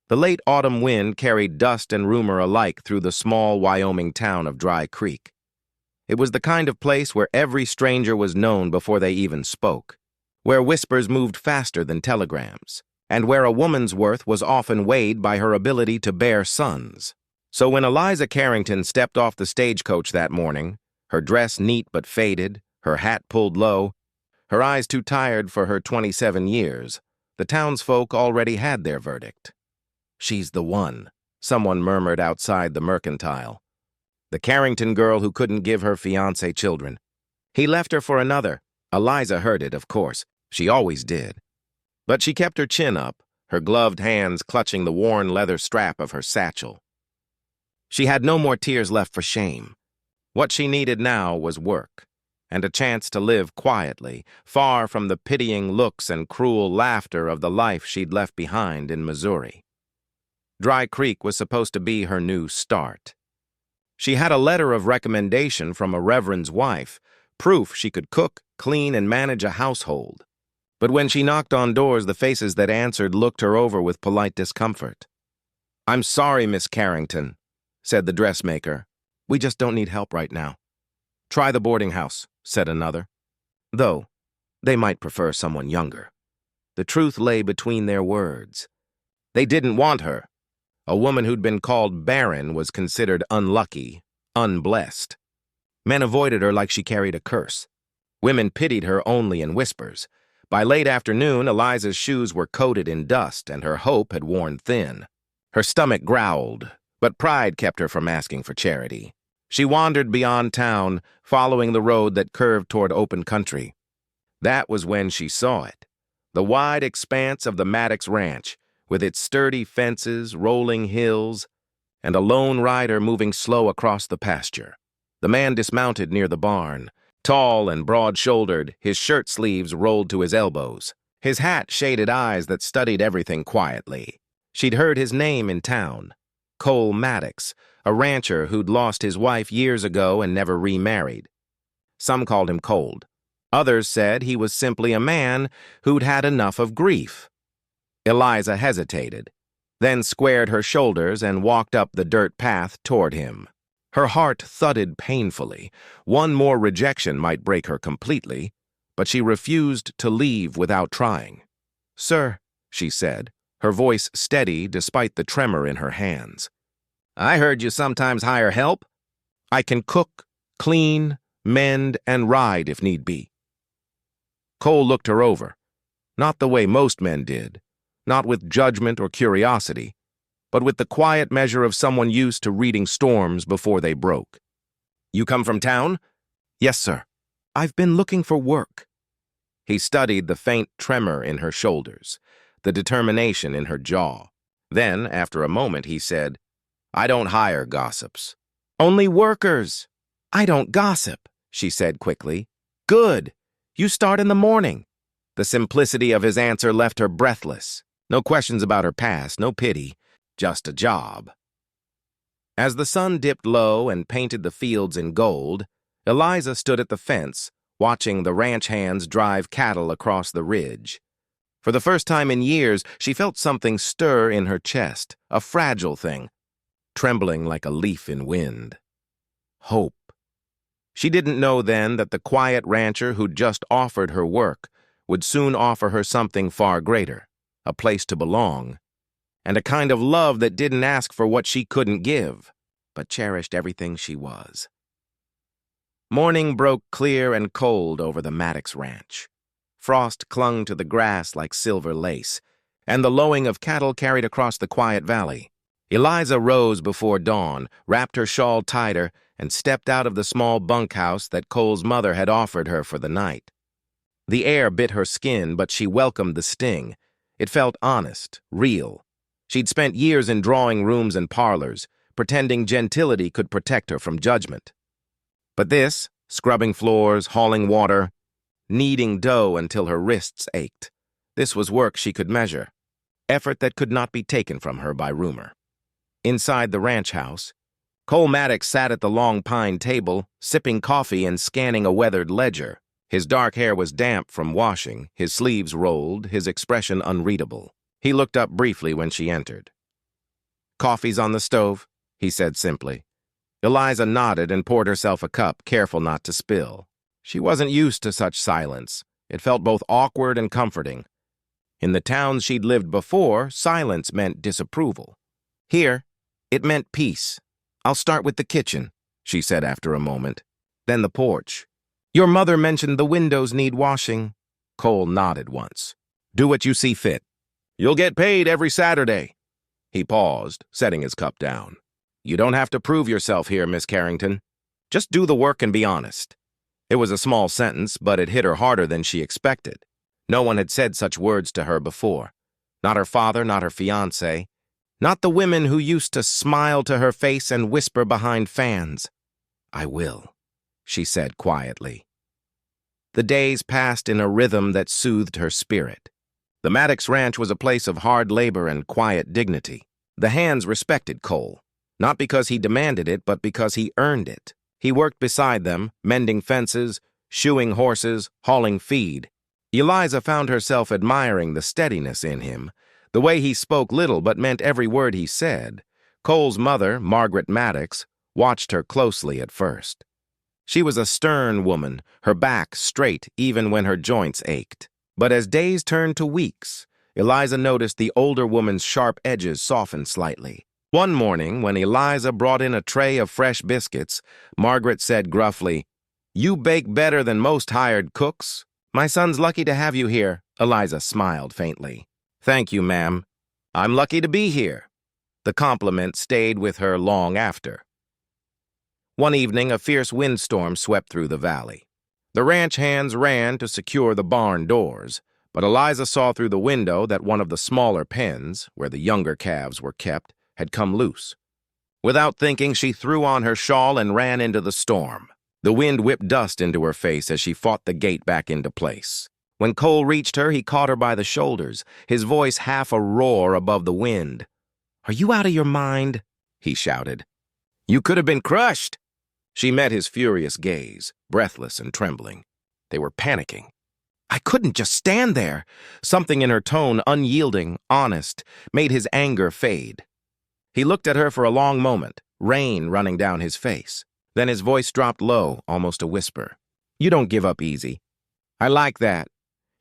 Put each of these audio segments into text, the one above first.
The late autumn wind carried dust and rumor alike through the small Wyoming town of Dry Creek. It was the kind of place where every stranger was known before they even spoke, where whispers moved faster than telegrams, and where a woman's worth was often weighed by her ability to bear sons. So when Eliza Carrington stepped off the stagecoach that morning, her dress neat but faded, her hat pulled low, her eyes too tired for her 27 years, the townsfolk already had their verdict. "She's the one," someone murmured outside the mercantile. The Carrington girl who couldn't give her fiancé children. He left her for another. Eliza heard it, of course. She always did. But she kept her chin up, her gloved hands clutching the worn leather strap of her satchel. She had no more tears left for shame. What she needed now was work, and a chance to live quietly, far from the pitying looks and cruel laughter of the life she'd left behind in Missouri. Dry Creek was supposed to be her new start. She had a letter of recommendation from a reverend's wife, proof she could cook, clean, and manage a household. But when she knocked on doors, the faces that answered looked her over with polite discomfort. "I'm sorry, Miss Carrington," said the dressmaker. "We just don't need help right now." "Try the boarding house," said another. Though, they might prefer someone younger. The truth lay between their words. They didn't want her. A woman who'd been called barren was considered unlucky, unblessed. Men avoided her like she carried a curse. Women pitied her only in whispers. By late afternoon, Eliza's shoes were coated in dust and her hope had worn thin. Her stomach growled, but pride kept her from asking for charity. She wandered beyond town, following the road that curved toward open country. That was when she saw it. The wide expanse of the Maddox Ranch, with its sturdy fences, rolling hills, and a lone rider moving slow across the pasture. The man dismounted near the barn, tall and broad-shouldered, his shirt sleeves rolled to his elbows. His hat shaded eyes that studied everything quietly. She'd heard his name in town. Cole Maddox, a rancher who'd lost his wife years ago and never remarried. Some called him cold. Others said he was simply a man who'd had enough of grief. Eliza hesitated, then squared her shoulders and walked up the dirt path toward him. Her heart thudded painfully. One more rejection might break her completely, but she refused to leave without trying. "Sir," she said, her voice steady despite the tremor in her hands. "I heard you sometimes hire help." "I can cook, clean, mend, and ride if need be." Cole looked her over, not the way most men did, not with judgment or curiosity, but with the quiet measure of someone used to reading storms before they broke. "You come from town?" "Yes, sir. I've been looking for work." He studied the faint tremor in her shoulders, the determination in her jaw. Then, after a moment, he said, "I don't hire gossips." "Only workers." "I don't gossip," she said quickly. "Good. You start in the morning." The simplicity of his answer left her breathless. No questions about her past, no pity, just a job. As the sun dipped low and painted the fields in gold, Eliza stood at the fence, watching the ranch hands drive cattle across the ridge. For the first time in years, she felt something stir in her chest, a fragile thing, trembling like a leaf in wind. Hope. She didn't know then that the quiet rancher who'd just offered her work would soon offer her something far greater. A place to belong, and a kind of love that didn't ask for what she couldn't give, but cherished everything she was. Morning broke clear and cold over the Maddox Ranch. Frost clung to the grass like silver lace, and the lowing of cattle carried across the quiet valley. Eliza rose before dawn, wrapped her shawl tighter, and stepped out of the small bunkhouse that Cole's mother had offered her for the night. The air bit her skin, but she welcomed the sting. It felt honest, real. She'd spent years in drawing rooms and parlors, pretending gentility could protect her from judgment. But this, scrubbing floors, hauling water, kneading dough until her wrists ached, this was work she could measure, effort that could not be taken from her by rumor. Inside the ranch house, Cole Maddox sat at the long pine table, sipping coffee and scanning a weathered ledger. His dark hair was damp from washing, his sleeves rolled, his expression unreadable. He looked up briefly when she entered. Coffee's on the stove, he said simply. Eliza nodded and poured herself a cup, careful not to spill. She wasn't used to such silence. It felt both awkward and comforting. In the towns she'd lived before, silence meant disapproval. Here, it meant peace. I'll start with the kitchen, she said after a moment. Then the porch. Your mother mentioned the windows need washing. Cole nodded once. Do what you see fit. You'll get paid every Saturday. He paused, setting his cup down. You don't have to prove yourself here, Miss Carrington. Just do the work and be honest. It was a small sentence, but it hit her harder than she expected. No one had said such words to her before. Not her father, not her fiancé. Not the women who used to smile to her face and whisper behind fans. I will, she said quietly. The days passed in a rhythm that soothed her spirit. The Maddox Ranch was a place of hard labor and quiet dignity. The hands respected Cole, not because he demanded it, but because he earned it. He worked beside them, mending fences, shoeing horses, hauling feed. Eliza found herself admiring the steadiness in him, the way he spoke little but meant every word he said. Cole's mother, Margaret Maddox, watched her closely at first. She was a stern woman, her back straight even when her joints ached. But as days turned to weeks, Eliza noticed the older woman's sharp edges soften slightly. One morning, when Eliza brought in a tray of fresh biscuits, Margaret said gruffly, You bake better than most hired cooks. My son's lucky to have you here. Eliza smiled faintly. Thank you, ma'am. I'm lucky to be here. The compliment stayed with her long after. One evening, a fierce windstorm swept through the valley. The ranch hands ran to secure the barn doors, but Eliza saw through the window that one of the smaller pens, where the younger calves were kept, had come loose. Without thinking, she threw on her shawl and ran into the storm. The wind whipped dust into her face as she fought the gate back into place. When Cole reached her, he caught her by the shoulders, his voice half a roar above the wind. Are you out of your mind? He shouted. You could have been crushed. She met his furious gaze, breathless and trembling. They were panicking. I couldn't just stand there. Something in her tone, unyielding, honest, made his anger fade. He looked at her for a long moment, rain running down his face. Then his voice dropped low, almost a whisper. You don't give up easy. I like that.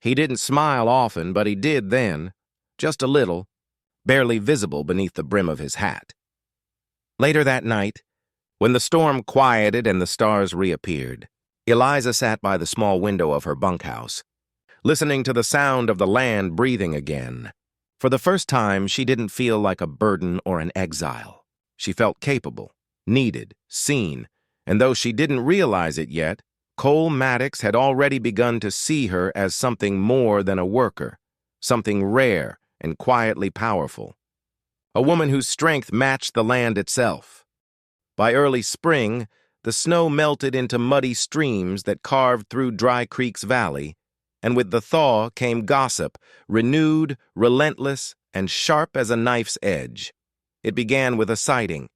He didn't smile often, but he did then. Just a little, barely visible beneath the brim of his hat. Later that night, when the storm quieted and the stars reappeared, Eliza sat by the small window of her bunkhouse, listening to the sound of the land breathing again. For the first time, she didn't feel like a burden or an exile. She felt capable, needed, seen, and though she didn't realize it yet, Cole Maddox had already begun to see her as something more than a worker, something rare and quietly powerful. A woman whose strength matched the land itself. By early spring, the snow melted into muddy streams that carved through Dry Creek's valley, and with the thaw came gossip, renewed, relentless, and sharp as a knife's edge. It began with a sighting.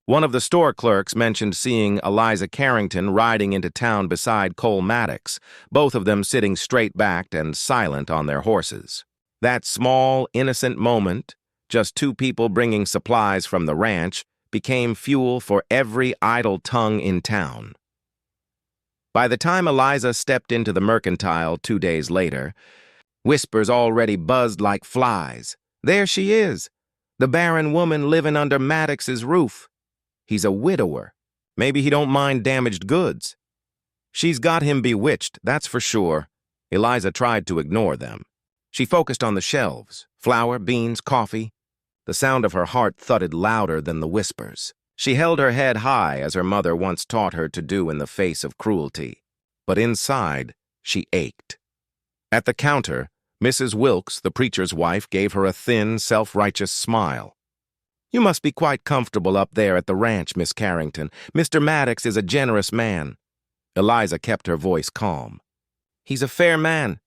One of the store clerks mentioned seeing Eliza Carrington riding into town beside Cole Maddox, both of them sitting straight-backed and silent on their horses. That small, innocent moment, just two people bringing supplies from the ranch, became fuel for every idle tongue in town. By the time Eliza stepped into the mercantile 2 days later, whispers already buzzed like flies. There she is, the barren woman living under Maddox's roof. He's a widower. Maybe he don't mind damaged goods. She's got him bewitched, that's for sure. Eliza tried to ignore them. She focused on the shelves, flour, beans, coffee. The sound of her heart thudded louder than the whispers. She held her head high as her mother once taught her to do in the face of cruelty. But inside, she ached. At the counter, Mrs. Wilkes, the preacher's wife, gave her a thin, self-righteous smile. You must be quite comfortable up there at the ranch, Miss Carrington. Mr. Maddox is a generous man. Eliza kept her voice calm. He's a fair man.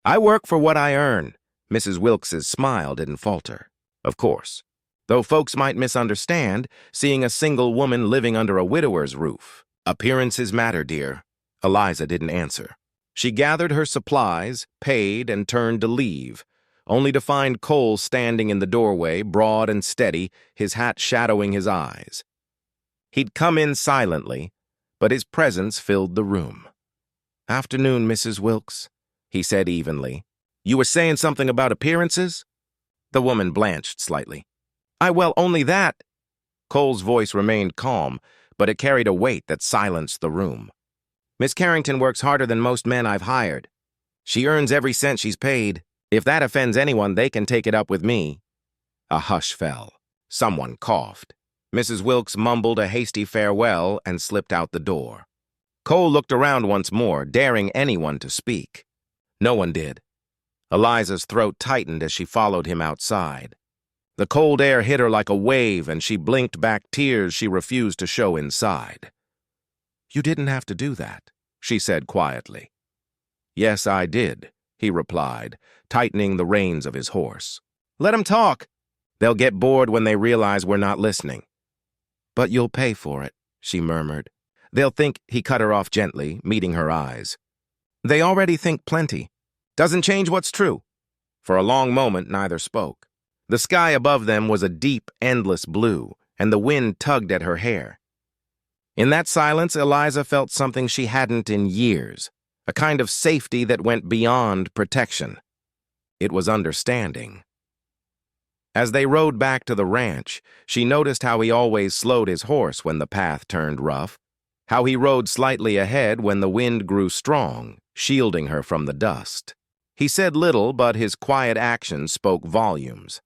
I work for what I earn. Mrs. Wilkes's smile didn't falter. Of course. Though folks might misunderstand, seeing a single woman living under a widower's roof. Appearances matter, dear. Eliza didn't answer. She gathered her supplies, paid, and turned to leave. only to find Cole standing in the doorway, broad and steady, his hat shadowing his eyes. He'd come in silently, but his presence filled the room. "Afternoon, Mrs. Wilkes," he said evenly. "You were saying something about appearances?" The woman blanched slightly. Well, only that." Cole's voice remained calm, but it carried a weight that silenced the room. "Miss Carrington works harder than most men I've hired. She earns every cent she's paid. If that offends anyone, they can take it up with me." A hush fell. Someone coughed. Mrs. Wilkes mumbled a hasty farewell and slipped out the door. Cole looked around once more, daring anyone to speak. No one did. Eliza's throat tightened as she followed him outside. The cold air hit her like a wave, and she blinked back tears she refused to show inside. "You didn't have to do that," she said quietly. "Yes, I did," he replied, tightening the reins of his horse. "Let 'em talk. They'll get bored when they realize we're not listening." "But you'll pay for it," she murmured. "They'll think," he cut her off gently, meeting her eyes. "They already think plenty. Doesn't change what's true." For a long moment, neither spoke. The sky above them was a deep, endless blue, and the wind tugged at her hair. In that silence, Eliza felt something she hadn't in years, a kind of safety that went beyond protection. It was understanding. As they rode back to the ranch, she noticed how he always slowed his horse when the path turned rough, how he rode slightly ahead when the wind grew strong, shielding her from the dust. He said little, but his quiet actions spoke volumes.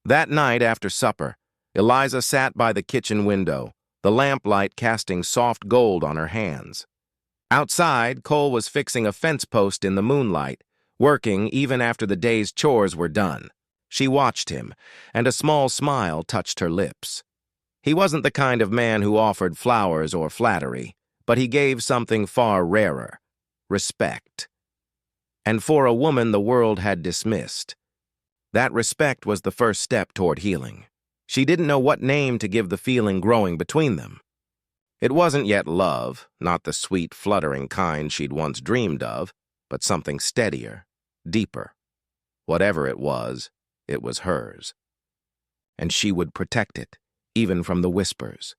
That night after supper, Eliza sat by the kitchen window, the lamplight casting soft gold on her hands. Outside, Cole was fixing a fence post in the moonlight, working even after the day's chores were done. She watched him, and a small smile touched her lips. He wasn't the kind of man who offered flowers or flattery, but he gave something far rarer: respect. And for a woman the world had dismissed. That respect was the first step toward healing. She didn't know what name to give the feeling growing between them. It wasn't yet love, not the sweet, fluttering kind she'd once dreamed of, but something steadier, deeper. Whatever it was hers. And she would protect it, even from the whispers.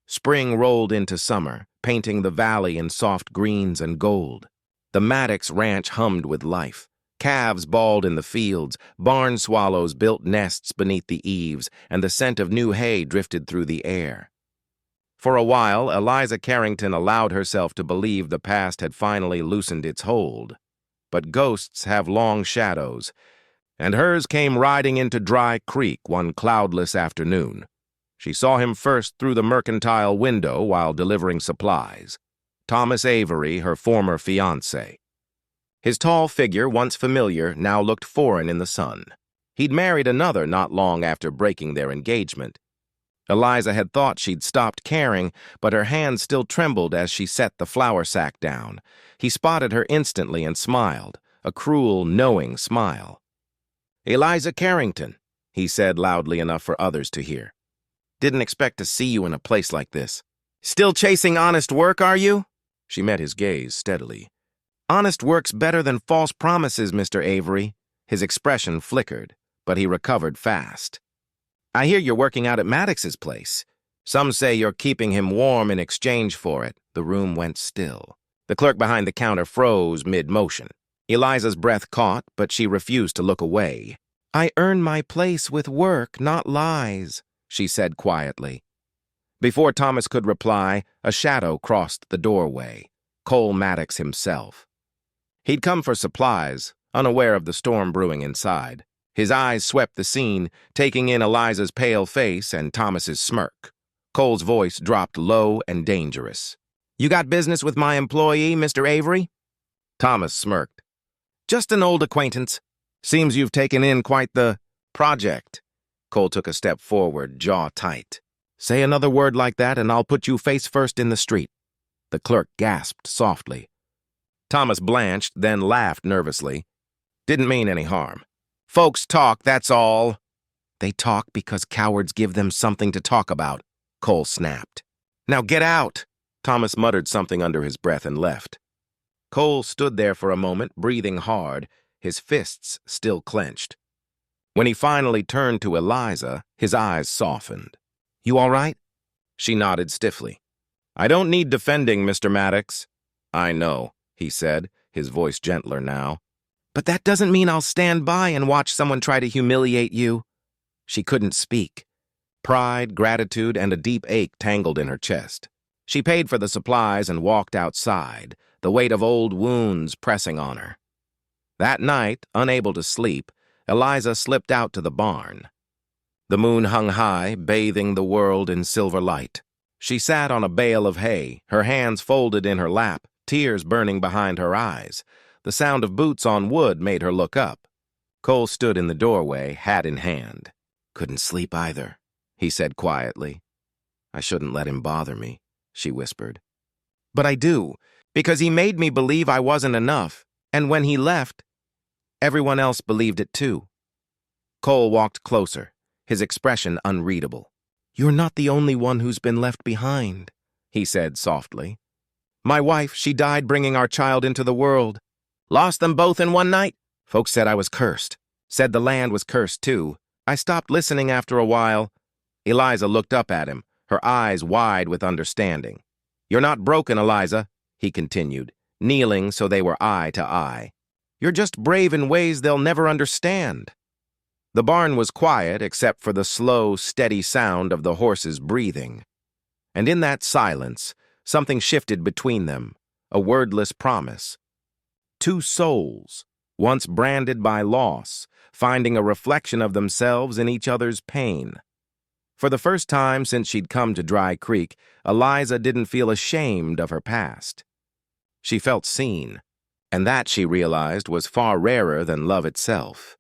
Spring rolled into summer, painting the valley in soft greens and gold. The Maddox ranch hummed with life. Calves bawled in the fields, barn swallows built nests beneath the eaves, and the scent of new hay drifted through the air. For a while, Eliza Carrington allowed herself to believe the past had finally loosened its hold. But ghosts have long shadows, and hers came riding into Dry Creek one cloudless afternoon. She saw him first through the mercantile window while delivering supplies. Thomas Avery, her former fiancé. His tall figure, once familiar, now looked foreign in the sun. He'd married another not long after breaking their engagement. Eliza had thought she'd stopped caring, but her hands still trembled as she set the flour sack down. He spotted her instantly and smiled, a cruel, knowing smile. "Eliza Carrington," he said loudly enough for others to hear. "Didn't expect to see you in a place like this. Still chasing honest work, are you?" She met his gaze steadily. "Honest work's better than false promises, Mr. Avery." His expression flickered, but he recovered fast. "I hear you're working out at Maddox's place. Some say you're keeping him warm in exchange for it." The room went still. The clerk behind the counter froze mid-motion. Eliza's breath caught, but she refused to look away. "I earn my place with work, not lies," she said quietly. Before Thomas could reply, a shadow crossed the doorway. Cole Maddox himself. He'd come for supplies, unaware of the storm brewing inside. His eyes swept the scene, taking in Eliza's pale face and Thomas's smirk. Cole's voice dropped low and dangerous. "You got business with my employee, Mr. Avery?" Thomas smirked. "Just an old acquaintance. Seems you've taken in quite the project." Cole took a step forward, jaw tight. "Say another word like that and I'll put you face first in the street." The clerk gasped softly. Thomas blanched, then laughed nervously. "Didn't mean any harm. Folks talk, that's all." "They talk because cowards give them something to talk about," Cole snapped. "Now get out." Thomas muttered something under his breath and left. Cole stood there for a moment, breathing hard, his fists still clenched. When he finally turned to Eliza, his eyes softened. "You all right?" She nodded stiffly. "I don't need defending, Mr. Maddox." "I know," he said, his voice gentler now. "But that doesn't mean I'll stand by and watch someone try to humiliate you." She couldn't speak. Pride, gratitude, and a deep ache tangled in her chest. She paid for the supplies and walked outside, the weight of old wounds pressing on her. That night, unable to sleep, Eliza slipped out to the barn. The moon hung high, bathing the world in silver light. She sat on a bale of hay, her hands folded in her lap, tears burning behind her eyes. The sound of boots on wood made her look up. Cole stood in the doorway, hat in hand. "Couldn't sleep either," he said quietly. "I shouldn't let him bother me," she whispered. "But I do, because he made me believe I wasn't enough, and when he left, everyone else believed it too." Cole walked closer, his expression unreadable. "You're not the only one who's been left behind," he said softly. "My wife, she died bringing our child into the world. Lost them both in one night. Folks said I was cursed. Said the land was cursed too. I stopped listening after a while." Eliza looked up at him, her eyes wide with understanding. "You're not broken, Eliza," he continued, kneeling so they were eye to eye. "You're just brave in ways they'll never understand." The barn was quiet except for the slow, steady sound of the horses breathing. And in that silence, something shifted between them, a wordless promise. Two souls, once branded by loss, finding a reflection of themselves in each other's pain. For the first time since she'd come to Dry Creek, Eliza didn't feel ashamed of her past. She felt seen, and that, she realized, was far rarer than love itself.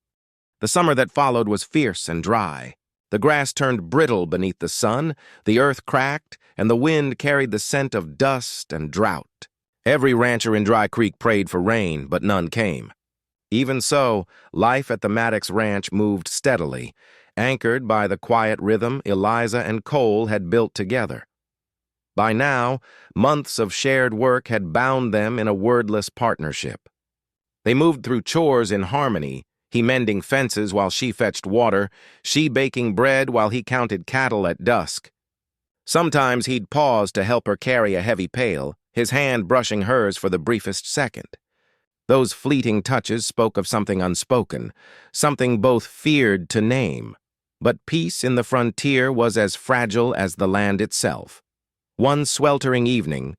The summer that followed was fierce and dry. The grass turned brittle beneath the sun, the earth cracked, and the wind carried the scent of dust and drought. Every rancher in Dry Creek prayed for rain, but none came. Even so, life at the Maddox Ranch moved steadily, anchored by the quiet rhythm Eliza and Cole had built together. By now, months of shared work had bound them in a wordless partnership. They moved through chores in harmony, he mending fences while she fetched water, she baking bread while he counted cattle at dusk. Sometimes he'd pause to help her carry a heavy pail, his hand brushing hers for the briefest second. Those fleeting touches spoke of something unspoken, something both feared to name. But peace in the frontier was as fragile as the land itself. One sweltering evening,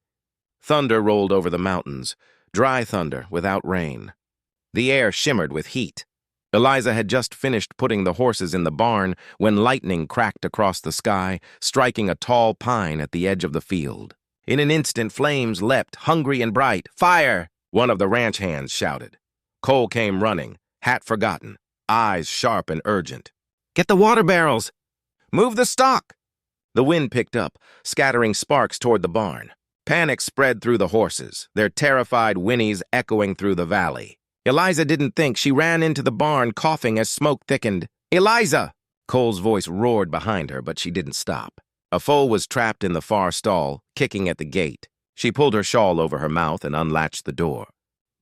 thunder rolled over the mountains, dry thunder without rain. The air shimmered with heat. Eliza had just finished putting the horses in the barn when lightning cracked across the sky, striking a tall pine at the edge of the field. In an instant, flames leapt, hungry and bright. "Fire!" one of the ranch hands shouted. Cole came running, hat forgotten, eyes sharp and urgent. "Get the water barrels! Move the stock!" The wind picked up, scattering sparks toward the barn. Panic spread through the horses, their terrified whinnies echoing through the valley. Eliza didn't think. She ran into the barn, coughing as smoke thickened. "Eliza!" Cole's voice roared behind her, but she didn't stop. A foal was trapped in the far stall, kicking at the gate. She pulled her shawl over her mouth and unlatched the door.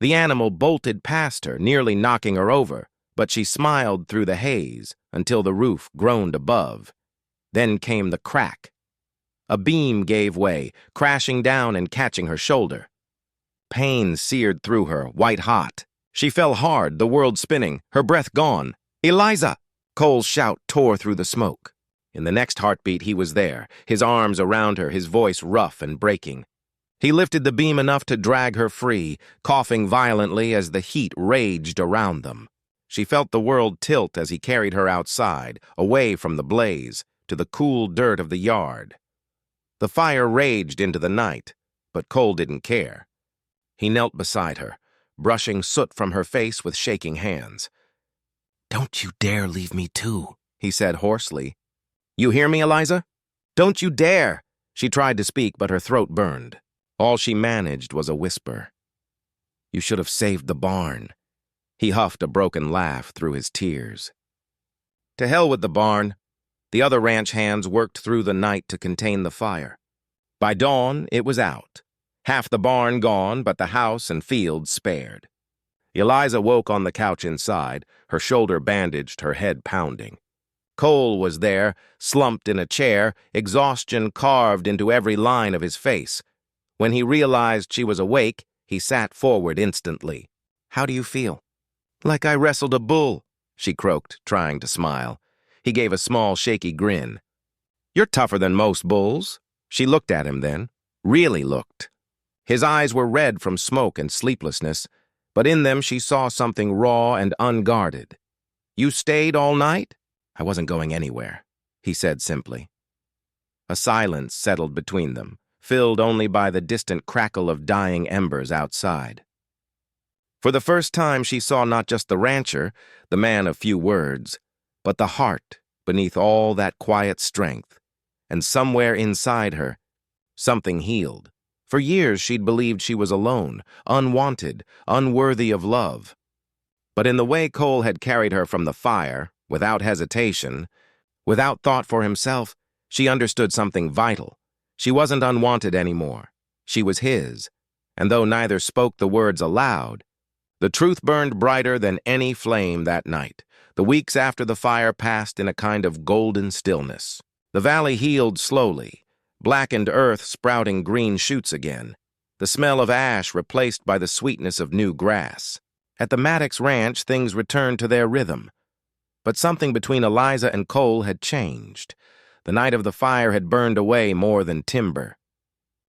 The animal bolted past her, nearly knocking her over, but she smiled through the haze until the roof groaned above. Then came the crack. A beam gave way, crashing down and catching her shoulder. Pain seared through her, white hot. She fell hard, the world spinning, her breath gone. "Eliza!" Cole's shout tore through the smoke. In the next heartbeat, he was there, his arms around her, his voice rough and breaking. He lifted the beam enough to drag her free, coughing violently as the heat raged around them. She felt the world tilt as he carried her outside, away from the blaze, to the cool dirt of the yard. The fire raged into the night, but Cole didn't care. He knelt beside her, brushing soot from her face with shaking hands. "Don't you dare leave me too," he said hoarsely. "You hear me, Eliza? Don't you dare!" She tried to speak, but her throat burned. All she managed was a whisper. "You should have saved the barn." He huffed a broken laugh through his tears. To hell with the barn. The other ranch hands worked through the night to contain the fire. By dawn, it was out. Half the barn gone, but the house and fields spared. Eliza woke on the couch inside, her shoulder bandaged, her head pounding. Cole was there, slumped in a chair, exhaustion carved into every line of his face. When he realized she was awake, he sat forward instantly. "How do you feel?" "Like I wrestled a bull," she croaked, trying to smile. He gave a small, shaky grin. "You're tougher than most bulls." She looked at him then, really looked. His eyes were red from smoke and sleeplessness, but in them she saw something raw and unguarded. "You stayed all night?" "I wasn't going anywhere," he said simply. A silence settled between them, filled only by the distant crackle of dying embers outside. For the first time she saw not just the rancher, the man of few words, but the heart beneath all that quiet strength. And somewhere inside her, something healed. For years she'd believed she was alone, unwanted, unworthy of love. But in the way Cole had carried her from the fire, without hesitation, without thought for himself, she understood something vital. She wasn't unwanted anymore. She was his. And though neither spoke the words aloud, the truth burned brighter than any flame that night. The weeks after the fire passed in a kind of golden stillness. The valley healed slowly, blackened earth sprouting green shoots again, the smell of ash replaced by the sweetness of new grass. At the Maddox Ranch, things returned to their rhythm. But something between Eliza and Cole had changed. The night of the fire had burned away more than timber.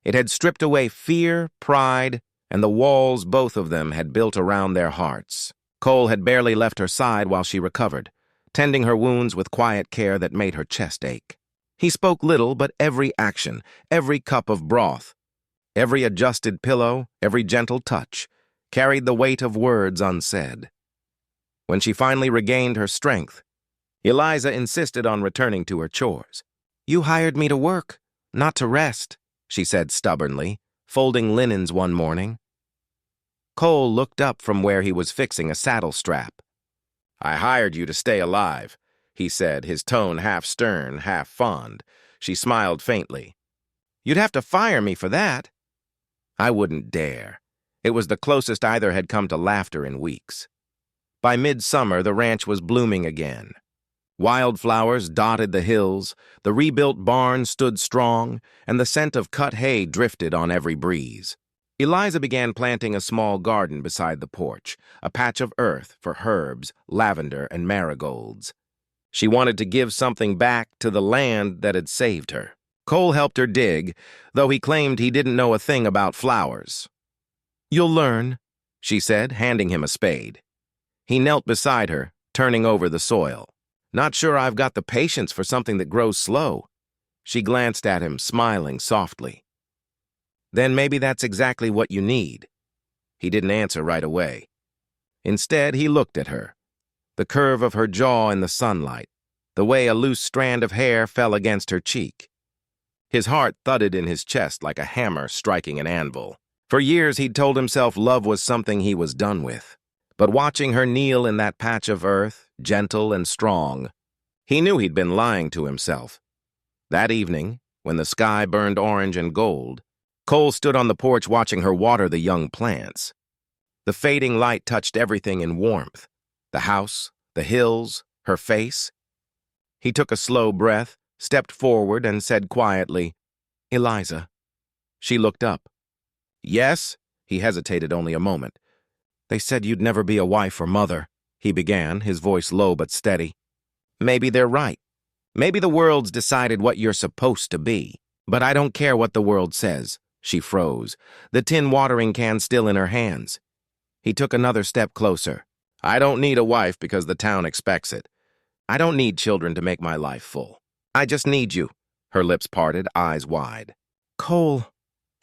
It had stripped away fear, pride, and the walls both of them had built around their hearts. Cole had barely left her side while she recovered, tending her wounds with quiet care that made her chest ache. He spoke little, but every action, every cup of broth, every adjusted pillow, every gentle touch, carried the weight of words unsaid. When she finally regained her strength, Eliza insisted on returning to her chores. "You hired me to work, not to rest," she said stubbornly, folding linens one morning. Cole looked up from where he was fixing a saddle strap. "I hired you to stay alive," he said, his tone half stern, half fond. She smiled faintly. "You'd have to fire me for that." "I wouldn't dare." It was the closest either had come to laughter in weeks. By midsummer, the ranch was blooming again. Wildflowers dotted the hills, the rebuilt barn stood strong, and the scent of cut hay drifted on every breeze. Eliza began planting a small garden beside the porch, a patch of earth for herbs, lavender, and marigolds. She wanted to give something back to the land that had saved her. Cole helped her dig, though he claimed he didn't know a thing about flowers. "You'll learn," she said, handing him a spade. He knelt beside her, turning over the soil. "Not sure I've got the patience for something that grows slow." She glanced at him, smiling softly. "Then maybe that's exactly what you need." He didn't answer right away. Instead, he looked at her. The curve of her jaw in the sunlight, the way a loose strand of hair fell against her cheek. His heart thudded in his chest like a hammer striking an anvil. For years he'd told himself love was something he was done with. But watching her kneel in that patch of earth, gentle and strong, he knew he'd been lying to himself. That evening, when the sky burned orange and gold, Cole stood on the porch watching her water the young plants. The fading light touched everything in warmth. The house, the hills, her face. He took a slow breath, stepped forward, and said quietly, "Eliza." She looked up. "Yes?" He hesitated only a moment. "They said you'd never be a wife or mother," he began, his voice low but steady. "Maybe they're right. Maybe the world's decided what you're supposed to be. But I don't care what the world says." She froze, the tin watering can still in her hands. He took another step closer. "I don't need a wife because the town expects it. I don't need children to make my life full. I just need you." Her lips parted, eyes wide. "Cole."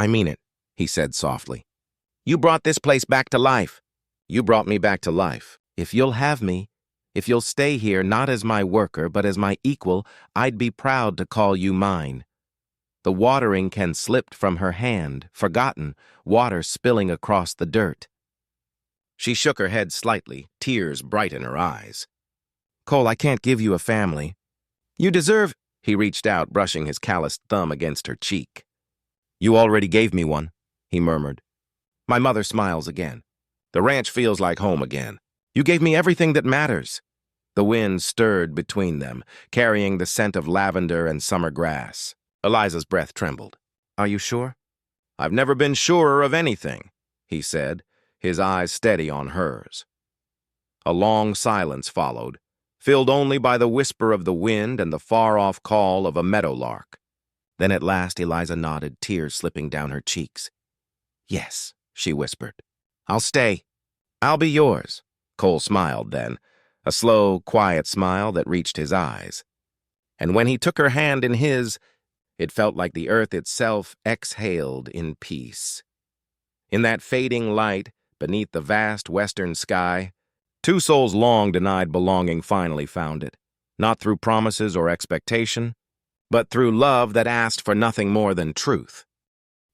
"I mean it," he said softly. "You brought this place back to life." "You brought me back to life. If you'll have me, if you'll stay here not as my worker but as my equal, I'd be proud to call you mine." The watering can slipped from her hand, forgotten, water spilling across the dirt. She shook her head slightly, tears bright in her eyes. "Cole, I can't give you a family." "You deserve—" He reached out, brushing his calloused thumb against her cheek. "You already gave me one," he murmured. "My mother smiles again. The ranch feels like home again. You gave me everything that matters. The wind stirred between them, carrying the scent of lavender and summer grass. Eliza's breath trembled. Are you sure? I've never been surer of anything, he said, his eyes steady on hers. A long silence followed, filled only by the whisper of the wind and the far-off call of a meadowlark. Then at last Eliza nodded, tears slipping down her cheeks. Yes, she whispered. I'll stay. I'll be yours. Cole smiled then, a slow, quiet smile that reached his eyes. And when he took her hand in his, it felt like the earth itself exhaled in peace. In that fading light, beneath the vast western sky, two souls long denied belonging finally found it, not through promises or expectation, but through love that asked for nothing more than truth.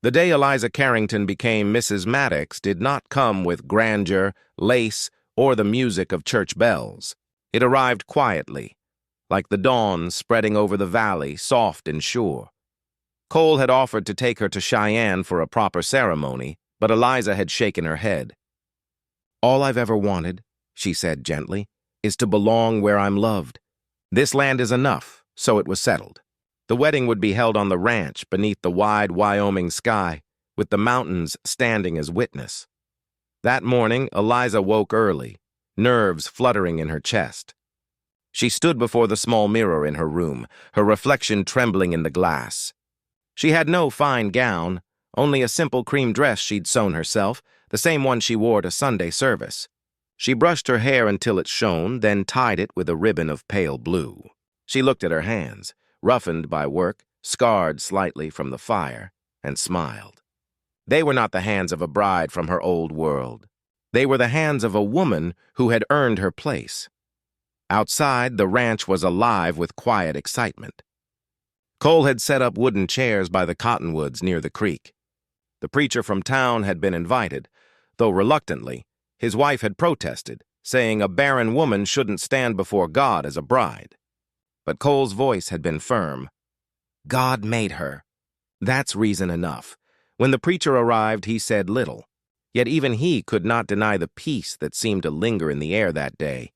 The day Eliza Carrington became Mrs. Maddox did not come with grandeur, lace, or the music of church bells. It arrived quietly, like the dawn spreading over the valley, soft and sure. Cole had offered to take her to Cheyenne for a proper ceremony, but Eliza had shaken her head. All I've ever wanted, she said gently, is to belong where I'm loved. This land is enough, so it was settled. The wedding would be held on the ranch beneath the wide Wyoming sky, with the mountains standing as witness. That morning, Eliza woke early, nerves fluttering in her chest. She stood before the small mirror in her room, her reflection trembling in the glass. She had no fine gown, only a simple cream dress she'd sewn herself, the same one she wore to Sunday service. She brushed her hair until it shone, then tied it with a ribbon of pale blue. She looked at her hands, roughened by work, scarred slightly from the fire, and smiled. They were not the hands of a bride from her old world. They were the hands of a woman who had earned her place. Outside, the ranch was alive with quiet excitement. Cole had set up wooden chairs by the cottonwoods near the creek. The preacher from town had been invited, though reluctantly. His wife had protested, saying a barren woman shouldn't stand before God as a bride. But Cole's voice had been firm. God made her. That's reason enough. When the preacher arrived, he said little, yet even he could not deny the peace that seemed to linger in the air that day.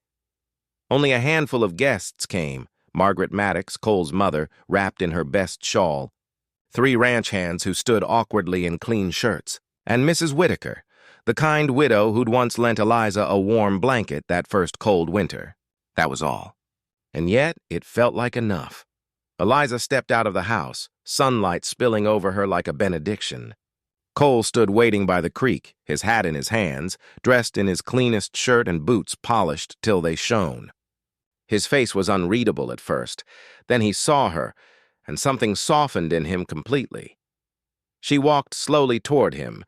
Only a handful of guests came, Margaret Maddox, Cole's mother, wrapped in her best shawl, 3 ranch hands who stood awkwardly in clean shirts, and Mrs. Whitaker, the kind widow who'd once lent Eliza a warm blanket that first cold winter. That was all. And yet it felt like enough. Eliza stepped out of the house, sunlight spilling over her like a benediction. Cole stood waiting by the creek, his hat in his hands, dressed in his cleanest shirt and boots polished till they shone. His face was unreadable at first. Then he saw her, and something softened in him completely. She walked slowly toward him,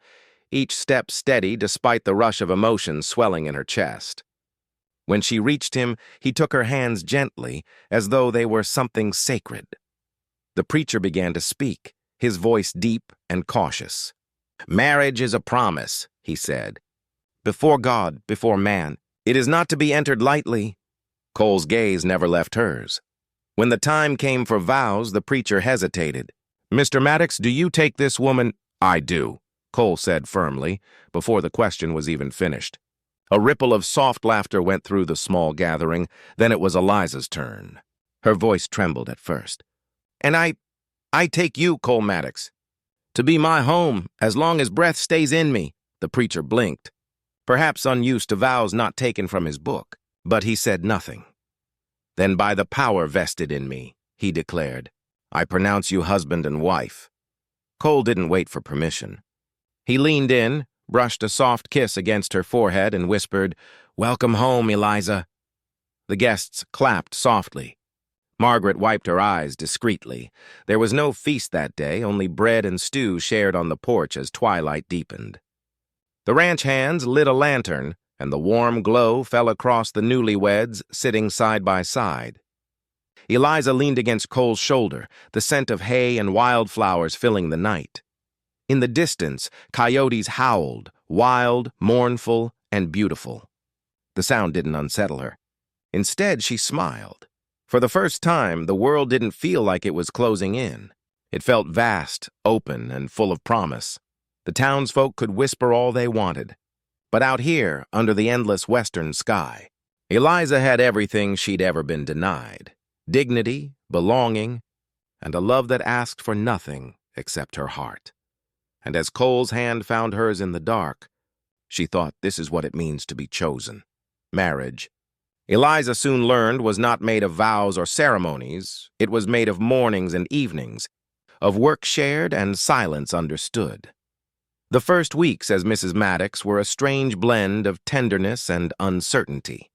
each step steady despite the rush of emotion swelling in her chest. When she reached him, he took her hands gently, as though they were something sacred. The preacher began to speak, his voice deep and cautious. Marriage is a promise, he said. Before God, before man. It is not to be entered lightly. Cole's gaze never left hers. When the time came for vows, the preacher hesitated. Mr. Maddox, do you take this woman? I do, Cole said firmly, before the question was even finished. A ripple of soft laughter went through the small gathering, then it was Eliza's turn. Her voice trembled at first. And I take you, Cole Maddox, to be my home as long as breath stays in me, the preacher blinked, perhaps unused to vows not taken from his book, but he said nothing. Then by the power vested in me, he declared, I pronounce you husband and wife. Cole didn't wait for permission. He leaned in, brushed a soft kiss against her forehead, and whispered, Welcome home, Eliza. The guests clapped softly. Margaret wiped her eyes discreetly. There was no feast that day, only bread and stew shared on the porch as twilight deepened. The ranch hands lit a lantern, and the warm glow fell across the newlyweds sitting side by side. Eliza leaned against Cole's shoulder, the scent of hay and wildflowers filling the night. In the distance, coyotes howled, wild, mournful, and beautiful. The sound didn't unsettle her. Instead, she smiled. For the first time, the world didn't feel like it was closing in. It felt vast, open, and full of promise. The townsfolk could whisper all they wanted. but out here, under the endless western sky, Eliza had everything she'd ever been denied: dignity, belonging, and a love that asked for nothing except her heart. And as Cole's hand found hers in the dark, she thought, this is what it means to be chosen. Marriage, Eliza soon learned, was not made of vows or ceremonies. It was made of mornings and evenings, of work shared and silence understood. The first weeks as Mrs. Maddox were a strange blend of tenderness and uncertainty.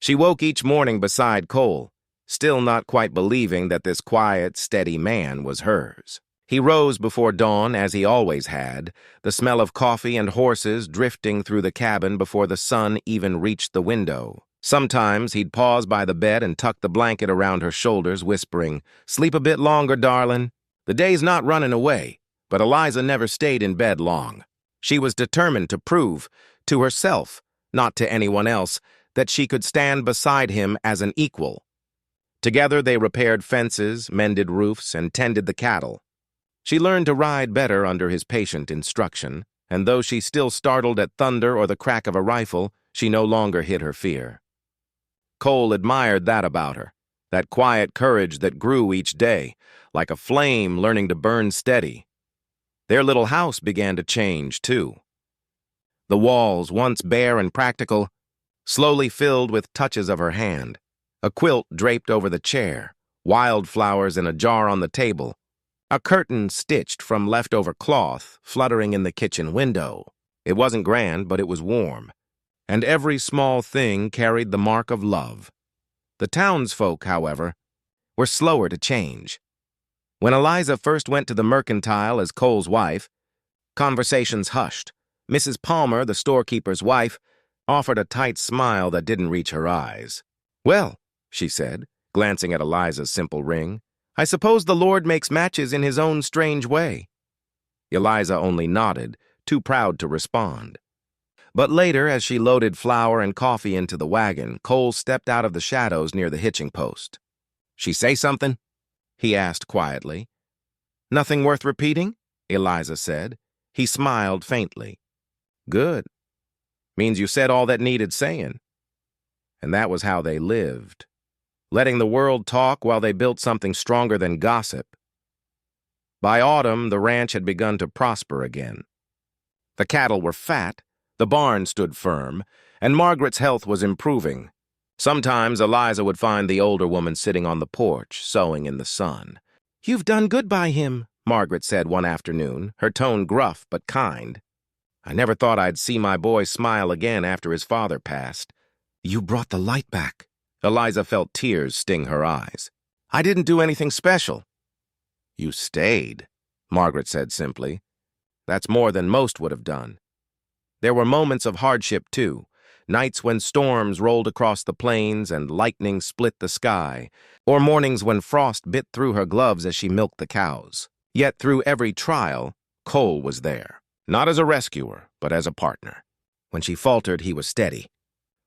She woke each morning beside Cole, still not quite believing that this quiet, steady man was hers. He rose before dawn, as he always had, the smell of coffee and horses drifting through the cabin before the sun even reached the window. Sometimes he'd pause by the bed and tuck the blanket around her shoulders, whispering, "Sleep a bit longer, darling. The day's not running away." But Eliza never stayed in bed long. She was determined to prove, to herself, not to anyone else, that she could stand beside him as an equal. Together they repaired fences, mended roofs, and tended the cattle. She learned to ride better under his patient instruction, and though she still startled at thunder or the crack of a rifle, she no longer hid her fear. Cole admired that about her, that quiet courage that grew each day, like a flame learning to burn steady. Their little house began to change, too. The walls, once bare and practical, slowly filled with touches of her hand. A quilt draped over the chair, wildflowers in a jar on the table, a curtain stitched from leftover cloth fluttering in the kitchen window. It wasn't grand, but it was warm, and every small thing carried the mark of love. The townsfolk, however, were slower to change. When Eliza first went to the mercantile as Cole's wife, conversations hushed. Mrs. Palmer, the storekeeper's wife, offered a tight smile that didn't reach her eyes. "Well," she said, glancing at Eliza's simple ring, "I suppose the Lord makes matches in his own strange way." Eliza only nodded, too proud to respond. But later, as she loaded flour and coffee into the wagon, Cole stepped out of the shadows near the hitching post. "She say something?" he asked quietly. "Nothing worth repeating?" Eliza said. He smiled faintly. "Good. Means you said all that needed saying." And that was how they lived, letting the world talk while they built something stronger than gossip. By autumn, the ranch had begun to prosper again. The cattle were fat, the barn stood firm, and Margaret's health was improving. Sometimes Eliza would find the older woman sitting on the porch, sewing in the sun. "You've done good by him," Margaret said one afternoon, her tone gruff but kind. "I never thought I'd see my boy smile again after his father passed." "You brought the light back." Eliza felt tears sting her eyes. "I didn't do anything special." "You stayed," Margaret said simply. "That's more than most would have done." There were moments of hardship, too. Nights when storms rolled across the plains and lightning split the sky, or mornings when frost bit through her gloves as she milked the cows. Yet through every trial, Cole was there, not as a rescuer, but as a partner. When she faltered, he was steady.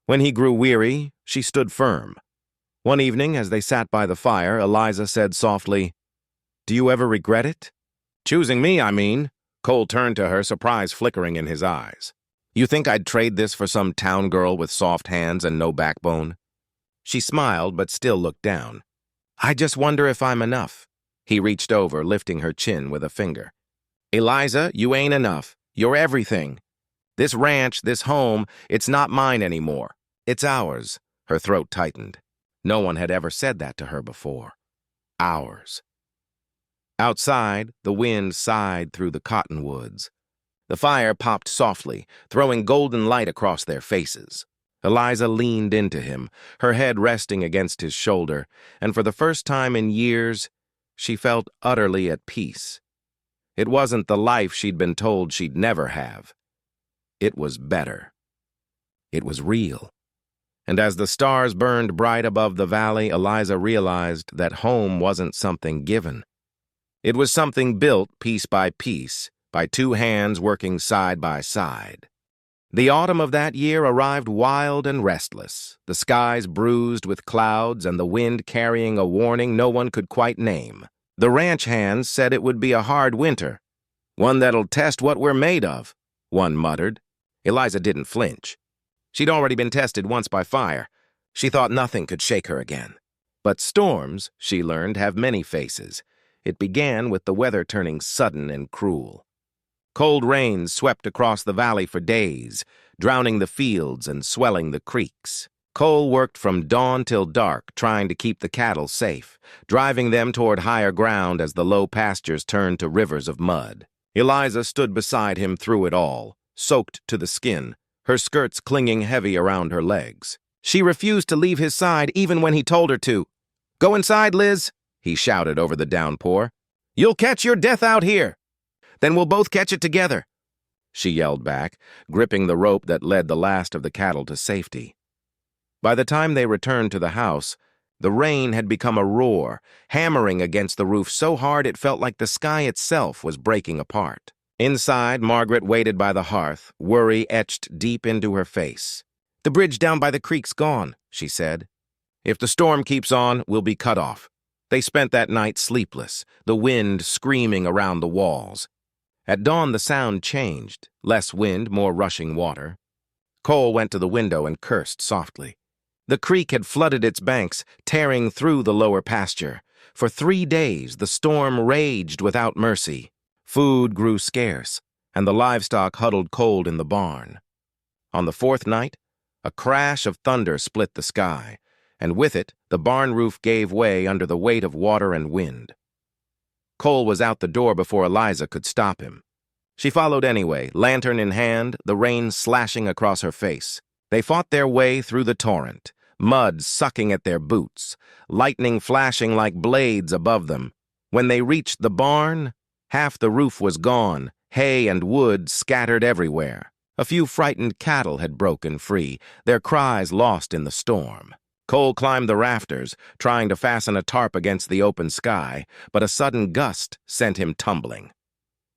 When he grew weary, she stood firm. One evening, as they sat by the fire, Eliza said softly, "Do you ever regret it?" "Choosing me, I mean." Cole turned to her, surprise flickering in his eyes. "You think I'd trade this for some town girl with soft hands and no backbone?" She smiled, but still looked down. "I just wonder if I'm enough." He reached over, lifting her chin with a finger. "Eliza, you ain't enough. You're everything. This ranch, this home, it's not mine anymore. It's ours." Her throat tightened. No one had ever said that to her before. Ours. Outside, the wind sighed through the cottonwoods. The fire popped softly, throwing golden light across their faces. Eliza leaned into him, her head resting against his shoulder, and for the first time in years, she felt utterly at peace. It wasn't the life she'd been told she'd never have. It was better. It was real. And as the stars burned bright above the valley, Eliza realized that home wasn't something given. It was something built piece by piece, by two hands working side by side. The autumn of that year arrived wild and restless, the skies bruised with clouds and the wind carrying a warning no one could quite name. The ranch hands said it would be a hard winter, one that'll test what we're made of, one muttered. Eliza didn't flinch. She'd already been tested once by fire. She thought nothing could shake her again. But storms, she learned, have many faces. It began with the weather turning sudden and cruel. Cold rains swept across the valley for days, drowning the fields and swelling the creeks. Cole worked from dawn till dark, trying to keep the cattle safe, driving them toward higher ground as the low pastures turned to rivers of mud. Eliza stood beside him through it all, soaked to the skin, her skirts clinging heavy around her legs. She refused to leave his side even when he told her to. "Go inside, Liz," he shouted over the downpour. "You'll catch your death out here. Then we'll both catch it together," she yelled back, gripping the rope that led the last of the cattle to safety. By the time they returned to the house, the rain had become a roar, hammering against the roof so hard it felt like the sky itself was breaking apart. Inside, Margaret waited by the hearth, worry etched deep into her face. "The bridge down by the creek's gone," she said. "If the storm keeps on, we'll be cut off." They spent that night sleepless, the wind screaming around the walls. At dawn, the sound changed. Less wind, more rushing water. Cole went to the window and cursed softly. The creek had flooded its banks, tearing through the lower pasture. For 3 days, the storm raged without mercy. Food grew scarce, and the livestock huddled cold in the barn. On the 4th night, a crash of thunder split the sky, and with it, the barn roof gave way under the weight of water and wind. Cole was out the door before Eliza could stop him. She followed anyway, lantern in hand, the rain slashing across her face. They fought their way through the torrent, mud sucking at their boots, lightning flashing like blades above them. When they reached the barn, half the roof was gone, hay and wood scattered everywhere. A few frightened cattle had broken free, their cries lost in the storm. Cole climbed the rafters, trying to fasten a tarp against the open sky, but a sudden gust sent him tumbling.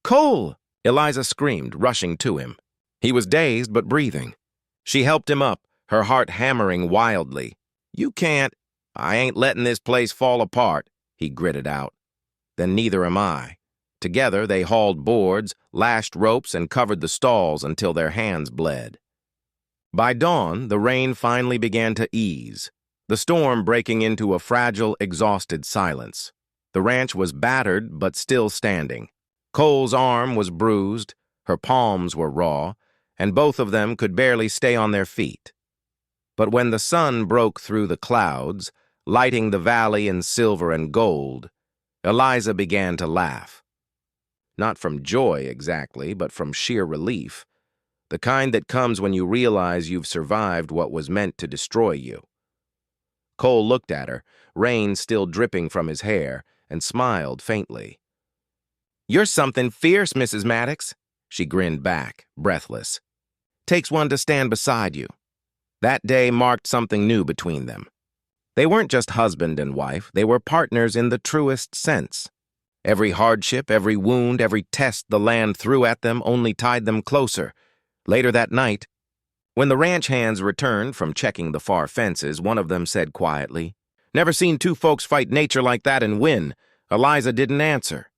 "Cole!" Eliza screamed, rushing to him. He was dazed but breathing. She helped him up, her heart hammering wildly. "You can't—" "I ain't letting this place fall apart," he gritted out. "Then neither am I." Together they hauled boards, lashed ropes, and covered the stalls until their hands bled. By dawn, the rain finally began to ease, the storm breaking into a fragile, exhausted silence. The ranch was battered but still standing. Cole's arm was bruised, her palms were raw, and both of them could barely stay on their feet. But when the sun broke through the clouds, lighting the valley in silver and gold, Eliza began to laugh. Not from joy exactly, but from sheer relief, the kind that comes when you realize you've survived what was meant to destroy you. Cole looked at her, rain still dripping from his hair, and smiled faintly. "You're something fierce, Mrs. Maddox," she grinned back, breathless. "Takes one to stand beside you." That day marked something new between them. They weren't just husband and wife, they were partners in the truest sense. Every hardship, every wound, every test the land threw at them only tied them closer. Later that night, when the ranch hands returned from checking the far fences, one of them said quietly, "Never seen two folks fight nature like that and win." Eliza didn't answer.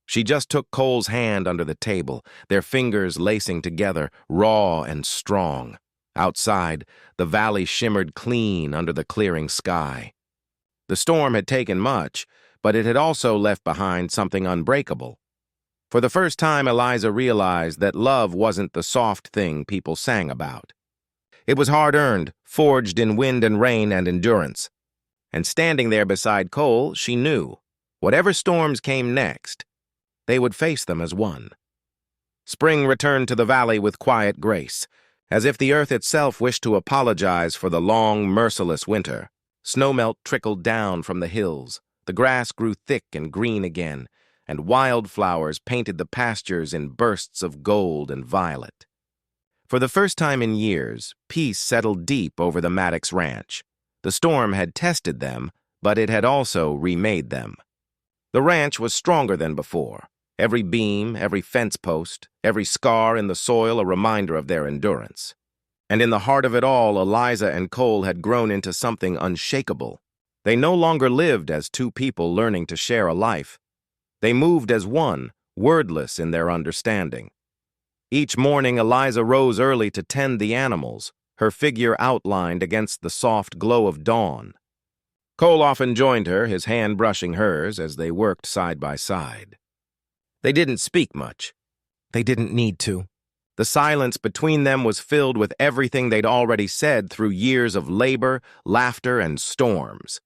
She just took Cole's hand under the table, their fingers lacing together, raw and strong. Outside, the valley shimmered clean under the clearing sky. The storm had taken much, but it had also left behind something unbreakable. For the first time, Eliza realized that love wasn't the soft thing people sang about. It was hard-earned, forged in wind and rain and endurance. And standing there beside Cole, she knew, whatever storms came next, they would face them as one. Spring returned to the valley with quiet grace, as if the earth itself wished to apologize for the long, merciless winter. Snowmelt trickled down from the hills, the grass grew thick and green again, and wildflowers painted the pastures in bursts of gold and violet. For the first time in years, peace settled deep over the Maddox Ranch. The storm had tested them, but it had also remade them. The ranch was stronger than before. Every beam, every fence post, every scar in the soil a reminder of their endurance. And in the heart of it all, Eliza and Cole had grown into something unshakable. They no longer lived as two people learning to share a life. They moved as one, wordless in their understanding. Each morning, Eliza rose early to tend the animals, her figure outlined against the soft glow of dawn. Cole often joined her, his hand brushing hers as they worked side by side. They didn't speak much. They didn't need to. The silence between them was filled with everything they'd already said through years of labor, laughter, and storms.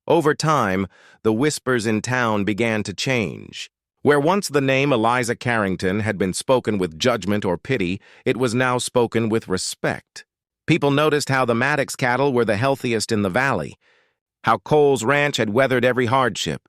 Over time, the whispers in town began to change. Where once the name Eliza Carrington had been spoken with judgment or pity, it was now spoken with respect. People noticed how the Maddox cattle were the healthiest in the valley, how Cole's ranch had weathered every hardship,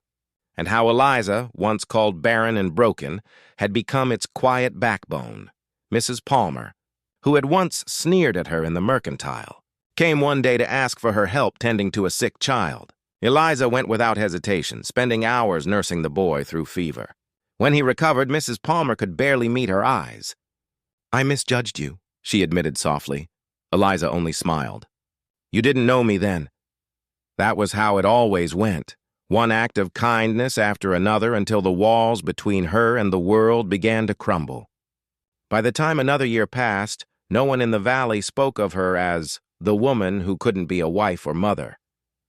and how Eliza, once called barren and broken, had become its quiet backbone. Mrs. Palmer, who had once sneered at her in the mercantile, came one day to ask for her help tending to a sick child. Eliza went without hesitation, spending hours nursing the boy through fever. When he recovered, Mrs. Palmer could barely meet her eyes. "I misjudged you," she admitted softly. Eliza only smiled. "You didn't know me then." That was how it always went, one act of kindness after another until the walls between her and the world began to crumble. By the time another year passed, no one in the valley spoke of her as the woman who couldn't be a wife or mother.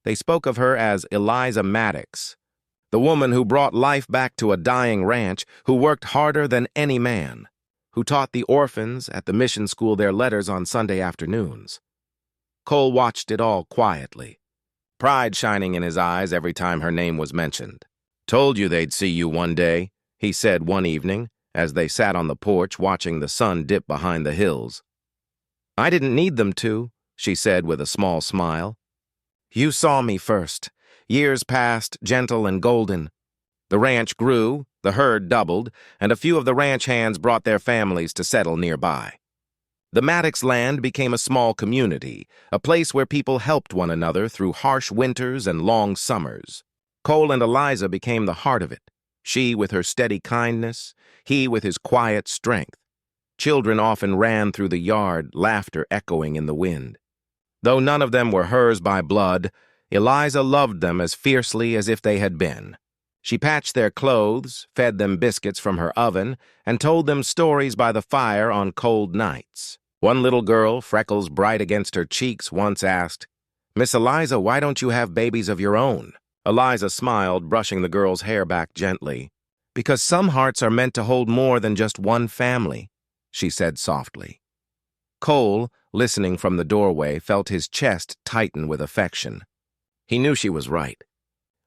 They spoke of her as Eliza Maddox, the woman who brought life back to a dying ranch, who worked harder than any man, who taught the orphans at the mission school their letters on Sunday afternoons. Cole watched it all quietly, pride shining in his eyes every time her name was mentioned. "Told you they'd see you one day," he said one evening, as they sat on the porch watching the sun dip behind the hills. "I didn't need them to," she said with a small smile. "You saw me first. Years passed, gentle and golden. The ranch grew, the herd doubled, and a few of the ranch hands brought their families to settle nearby. The Maddox land became a small community, a place where people helped one another through harsh winters and long summers. Cole and Eliza became the heart of it, she with her steady kindness, he with his quiet strength. Children often ran through the yard, laughter echoing in the wind. Though none of them were hers by blood, Eliza loved them as fiercely as if they had been. She patched their clothes, fed them biscuits from her oven, and told them stories by the fire on cold nights. One little girl, freckles bright against her cheeks, once asked, "Miss Eliza, why don't you have babies of your own?" Eliza smiled, brushing the girl's hair back gently. "Because some hearts are meant to hold more than just one family," she said softly. Cole, listening from the doorway, felt his chest tighten with affection. He knew she was right.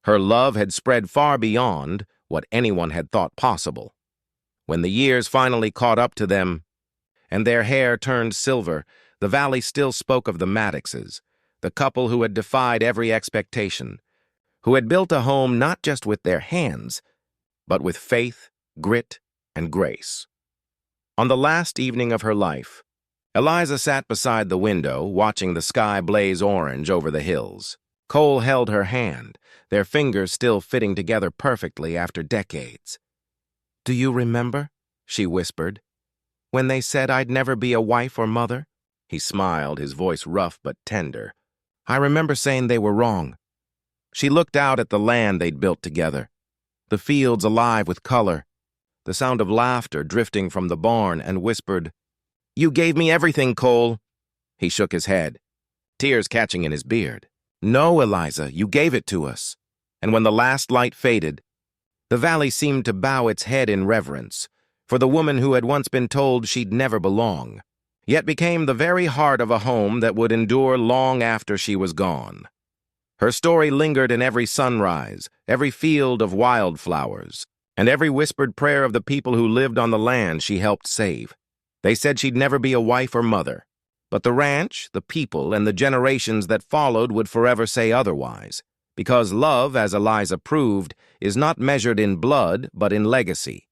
Her love had spread far beyond what anyone had thought possible. When the years finally caught up to them, and their hair turned silver, the valley still spoke of the Maddoxes, the couple who had defied every expectation, who had built a home not just with their hands, but with faith, grit, and grace. On the last evening of her life, Eliza sat beside the window, watching the sky blaze orange over the hills. Cole held her hand, their fingers still fitting together perfectly after decades. "Do you remember?" she whispered. "When they said I'd never be a wife or mother?" He smiled, his voice rough but tender. "I remember saying they were wrong." She looked out at the land they'd built together, the fields alive with color, the sound of laughter drifting from the barn, and whispered, "You gave me everything, Cole." He shook his head, tears catching in his beard. "No, Eliza, you gave it to us." And when the last light faded, the valley seemed to bow its head in reverence for the woman who had once been told she'd never belong, yet became the very heart of a home that would endure long after she was gone. Her story lingered in every sunrise, every field of wildflowers, and every whispered prayer of the people who lived on the land she helped save. They said she'd never be a wife or mother, but the ranch, the people, and the generations that followed would forever say otherwise, because love, as Eliza proved, is not measured in blood but in legacy.